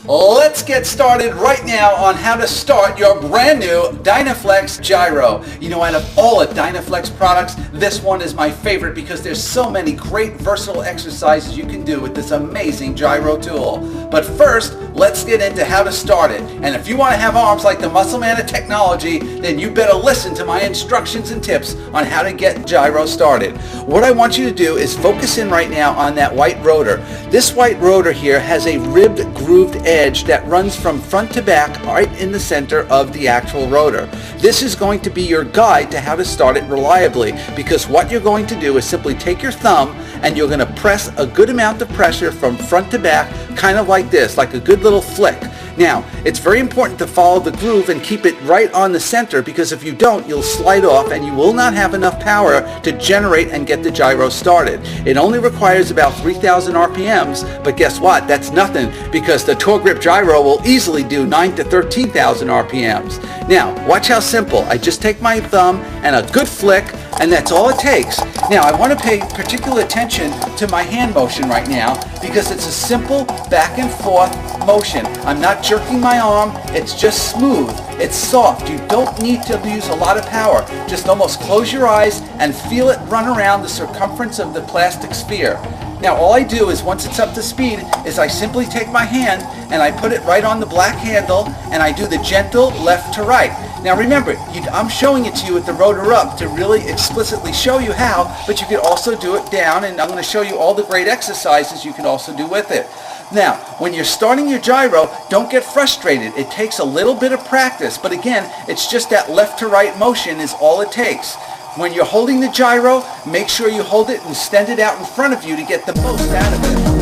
Let's get started right now on how to start your brand new Dynaflex Gyro. You know, out of all the Dynaflex products, this one is my favorite because there's so many great versatile exercises you can do with this amazing gyro tool. But first, let's get into how to start it. And if you want to have arms like the Muscle Man of technology, then you better listen to my instructions and tips on how to get gyro started. What I want you to do is focus in right now on that white rotor. This white rotor here has a ribbed, grooved edge that runs from front to back right in the center of the actual rotor. This is going to be your guide to how to start it reliably, because what you're going to do is simply take your thumb and you're going to press a good amount of pressure from front to back, kind of like this, like a good little flick. Now, it's very important to follow the groove and keep it right on the center, because if you don't, you'll slide off and you will not have enough power to generate and get the gyro started. It only requires about 3,000 RPMs, but guess what? That's nothing, because the Tour Grip Gyro will easily do 9 to 13,000 RPMs. Now, watch how simple. I just take my thumb and a good flick, and that's all it takes. Now, I want to pay particular attention to my hand motion right now, because it's a simple back and forth motion. I'm not jerking my arm, it's just smooth, it's soft. You don't need to use a lot of power. Just almost close your eyes and feel it run around the circumference of the plastic sphere. Now, all I do is, once it's up to speed, is I simply take my hand and I put it right on the black handle and I do the gentle left to right. Now remember, I'm showing it to you with the rotor up to really explicitly show you how, but you can also do it down, and I'm going to show you all the great exercises you can also do with it. Now, when you're starting your gyro, don't get frustrated. It takes a little bit of practice, but again, it's just that left to right motion is all it takes. When you're holding the gyro, make sure you hold it and extend it out in front of you to get the most out of it.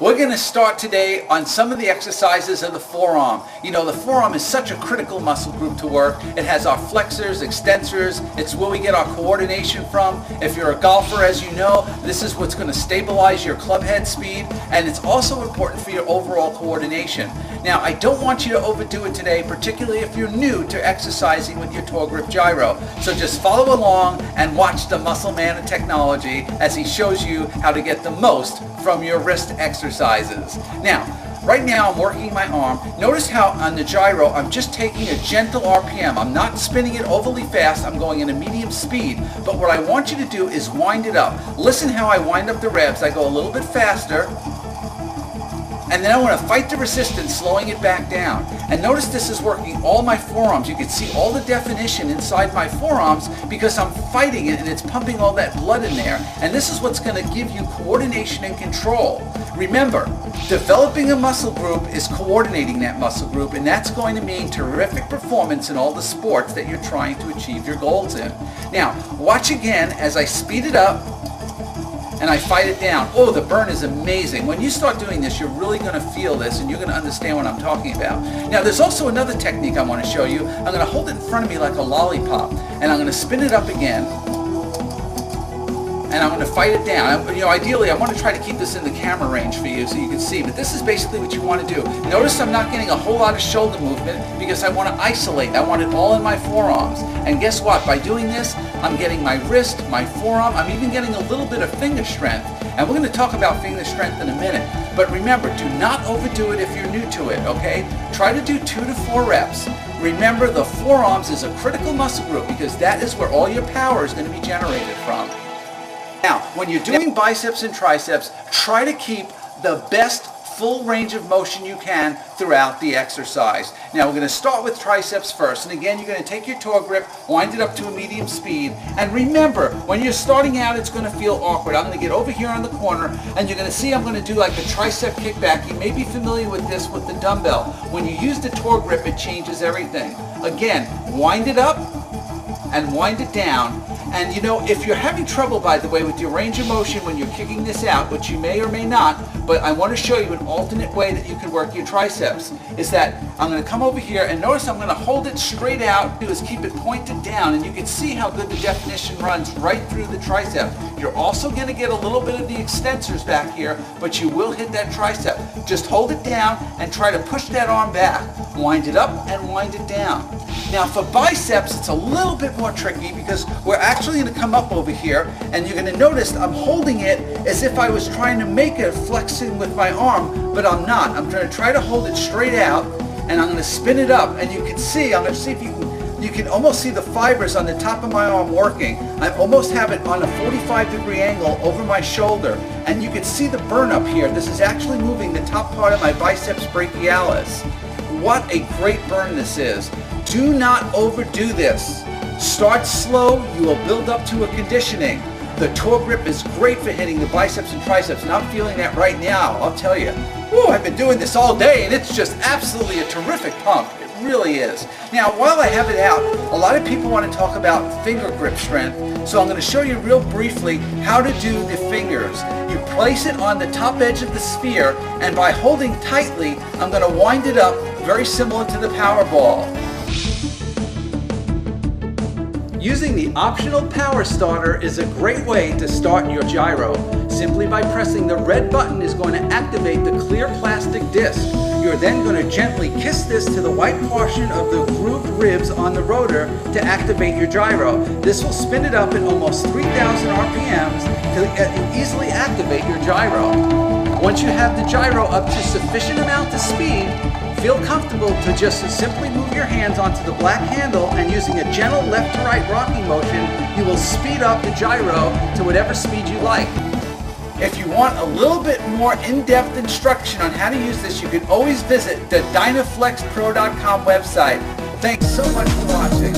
We're going to start today on some of the exercises of the forearm. You know, the forearm is such a critical muscle group to work. It has our flexors, extensors. It's where we get our coordination from. If you're a golfer, as you know, this is what's going to stabilize your club head speed, and it's also important for your overall coordination. Now, I don't want you to overdo it today, particularly if you're new to exercising with your Tour Grip Gyro. So just follow along and watch the Muscle Man of technology as he shows you how to get the most from your wrist exercises. Now, right now I'm working my arm. Notice how on the gyro I'm just taking a gentle RPM. I'm not spinning it overly fast. I'm going in a medium speed. But what I want you to do is wind it up. Listen how I wind up the revs. I go a little bit faster, and then I want to fight the resistance, slowing it back down. And notice this is working all my forearms. You can see all the definition inside my forearms because I'm fighting it and it's pumping all that blood in there. And this is what's going to give you coordination and control. Remember, developing a muscle group is coordinating that muscle group, and that's going to mean terrific performance in all the sports that you're trying to achieve your goals in. Now, watch again as I speed it up and I fight it down. Oh, the burn is amazing. When you start doing this, you're really going to feel this and you're going to understand what I'm talking about. Now, there's also another technique I want to show you. I'm going to hold it in front of me like a lollipop, and I'm going to spin it up again, and I'm going to fight it down. You know, ideally, I want to try to keep this in the camera range for you so you can see, but this is basically what you want to do. Notice I'm not getting a whole lot of shoulder movement because I want to isolate. I want it all in my forearms. And guess what? By doing this, I'm getting my wrist, my forearm, I'm even getting a little bit of finger strength. And we're going to talk about finger strength in a minute. But remember, do not overdo it if you're new to it, okay? Try to do 2 to 4 reps. Remember, the forearms is a critical muscle group because that is where all your power is going to be generated from. Now, when you're doing biceps and triceps, try to keep the best full range of motion you can throughout the exercise. Now, we're going to start with triceps first. And again, you're going to take your Tour Grip, wind it up to a medium speed. And remember, when you're starting out, it's going to feel awkward. I'm going to get over here on the corner, and you're going to see I'm going to do like a tricep kickback. You may be familiar with this with the dumbbell. When you use the Tour Grip, it changes everything. Again, wind it up and wind it down. And you know, if you're having trouble, by the way, with your range of motion when you're kicking this out, which you may or may not, but I want to show you an alternate way that you can work your triceps, is that I'm going to come over here and notice I'm going to hold it straight out. Do is keep it pointed down, and you can see how good the definition runs right through the tricep. You're also going to get a little bit of the extensors back here, but you will hit that tricep. Just hold it down and try to push that arm back. Wind it up and wind it down. Now for biceps, it's a little bit more tricky because we're actually going to come up over here, and you're going to notice I'm holding it as if I was trying to make a flexing with my arm, but I'm not. I'm going to try to hold it straight out, and I'm going to spin it up, and you can see, I'm going to see if you can almost see the fibers on the top of my arm working. I almost have it on a 45-degree angle over my shoulder, and you can see the burn up here. This is actually moving the top part of my biceps brachialis. What a great burn this is. Do not overdo this. Start slow, you will build up to a conditioning. The Tour Grip is great for hitting the biceps and triceps, and I'm feeling that right now, I'll tell you. Woo, I've been doing this all day, and it's just absolutely a terrific pump. Really is. Now, while I have it out, a lot of people want to talk about finger grip strength, so I'm going to show you real briefly how to do the fingers. You place it on the top edge of the sphere, and by holding tightly, I'm going to wind it up very similar to the Powerball. Using the optional Power Starter is a great way to start your gyro. Simply by pressing the red button is going to activate the clear plastic disc. You're then going to gently kiss this to the white portion of the grooved ribs on the rotor to activate your gyro. This will spin it up at almost 3,000 RPMs to easily activate your gyro. Once you have the gyro up to sufficient amount of speed, feel comfortable to just simply move your hands onto the black handle, and using a gentle left to right rocking motion, you will speed up the gyro to whatever speed you like. If you want a little bit more in-depth instruction on how to use this, you can always visit the DynaflexPro.com website. Thanks so much for watching.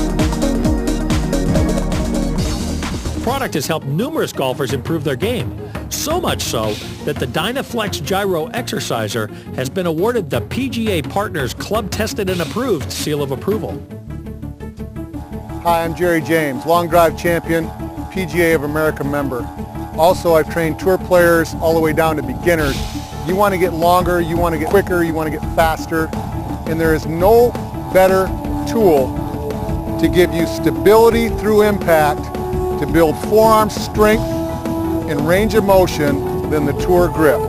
The product has helped numerous golfers improve their game. So much so that the Dynaflex Gyro Exerciser has been awarded the PGA Partners Club Tested and Approved seal of approval. Hi, I'm Jerry James, long drive champion, PGA of America member. Also, I've trained tour players all the way down to beginners. You want to get longer, you want to get quicker, you want to get faster, and there is no better tool to give you stability through impact, to build forearm strength and range of motion than the Tour Grip.